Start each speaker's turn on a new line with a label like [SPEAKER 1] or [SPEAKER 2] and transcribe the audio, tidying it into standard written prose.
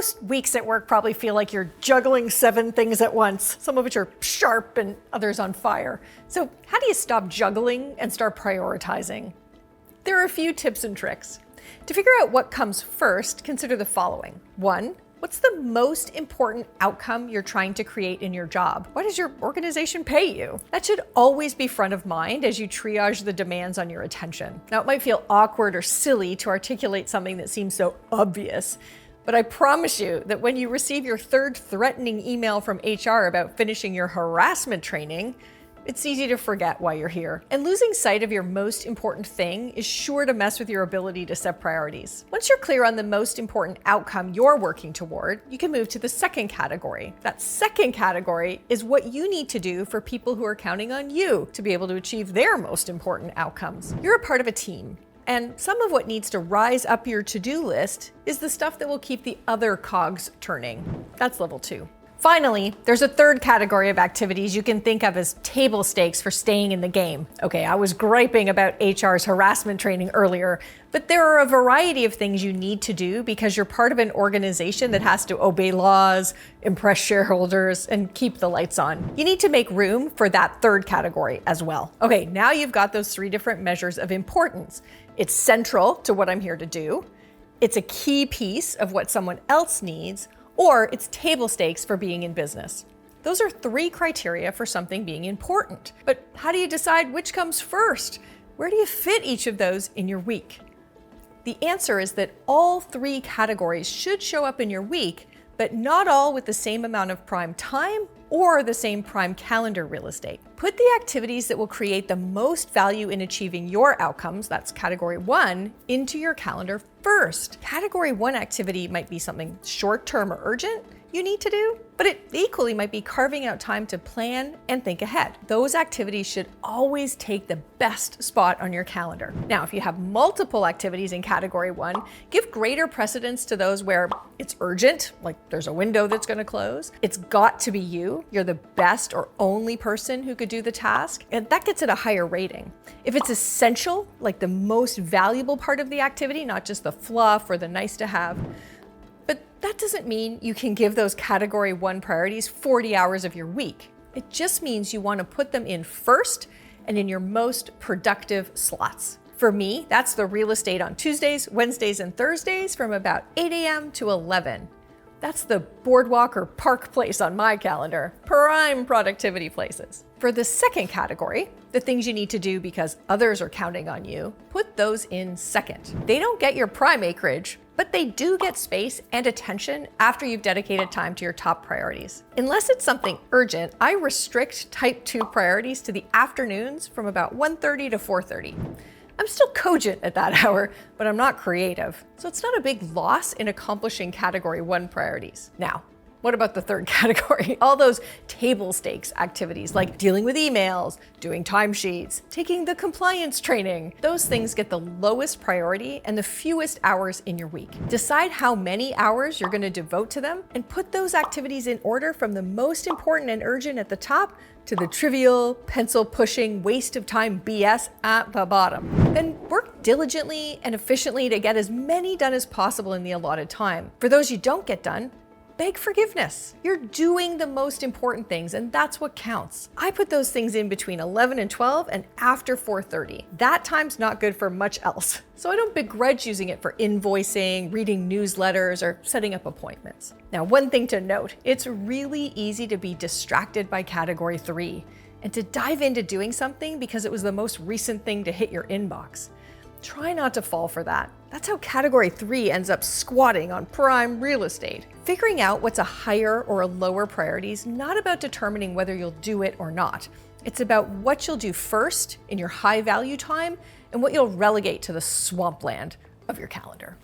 [SPEAKER 1] Most weeks at work probably feel like you're juggling 7 things at once, some of which are sharp and others on fire. So how do you stop juggling and start prioritizing? There are a few tips and tricks. To figure out what comes first, consider the following. 1, what's the most important outcome you're trying to create in your job? Why does your organization pay you? That should always be front of mind as you triage the demands on your attention. Now, it might feel awkward or silly to articulate something that seems so obvious, but I promise you that when you receive your 3rd threatening email from HR about finishing your harassment training, it's easy to forget why you're here. And losing sight of your most important thing is sure to mess with your ability to set priorities. Once you're clear on the most important outcome you're working toward, you can move to the 2nd category. That 2nd category is what you need to do for people who are counting on you to be able to achieve their most important outcomes. You're a part of a team. And some of what needs to rise up your to-do list is the stuff that will keep the other cogs turning. That's level 2. Finally, there's a 3rd category of activities you can think of as table stakes for staying in the game. Okay, I was griping about HR's harassment training earlier, but there are a variety of things you need to do because you're part of an organization that has to obey laws, impress shareholders, and keep the lights on. You need to make room for that 3rd category as well. Okay, now you've got those 3 different measures of importance. It's central to what I'm here to do, it's a key piece of what someone else needs, or it's table stakes for being in business. Those are 3 criteria for something being important. But how do you decide which comes first? Where do you fit each of those in your week? The answer is that all 3 categories should show up in your week, but not all with the same amount of prime time or the same prime calendar real estate. Put the activities that will create the most value in achieving your outcomes, that's category 1, into your calendar first. Category 1 activity might be something short-term or urgent you need to do, but it equally might be carving out time to plan and think ahead. Those activities should always take the best spot on your calendar. Now, if you have multiple activities in category 1, give greater precedence to those where it's urgent, like there's a window that's going to close. It's got to be you. You're the best or only person who could do the task, and that gets it a higher rating. If it's essential, like the most valuable part of the activity, not just the fluff or the nice to have, but that doesn't mean you can give those category 1 priorities 40 hours of your week. It just means you want to put them in first and in your most productive slots. For me, that's the real estate on Tuesdays, Wednesdays, and Thursdays from about 8 a.m. to 11. That's the boardwalk or park place on my calendar, prime productivity places. For the 2nd category, the things you need to do because others are counting on you, put those in 2nd. They don't get your prime acreage, but they do get space and attention after you've dedicated time to your top priorities. Unless it's something urgent, I restrict type 2 priorities to the afternoons from about 1:30 to 4:30. I'm still cogent at that hour, but I'm not creative. So it's not a big loss in accomplishing category 1 priorities. Now, what about the 3rd category? All those table stakes activities like dealing with emails, doing timesheets, taking the compliance training. Those things get the lowest priority and the fewest hours in your week. Decide how many hours you're going to devote to them and put those activities in order from the most important and urgent at the top to the trivial, pencil-pushing, waste of time BS at the bottom. Then work diligently and efficiently to get as many done as possible in the allotted time. For those you don't get done, beg forgiveness. You're doing the most important things, and that's what counts. I put those things in between 11 and 12 and after 4:30. That time's not good for much else. So I don't begrudge using it for invoicing, reading newsletters, or setting up appointments. Now, one thing to note, it's really easy to be distracted by category 3 and to dive into doing something because it was the most recent thing to hit your inbox. Try not to fall for that. That's how category 3 ends up squatting on prime real estate. Figuring out what's a higher or a lower priority is not about determining whether you'll do it or not. It's about what you'll do first in your high value time and what you'll relegate to the swampland of your calendar.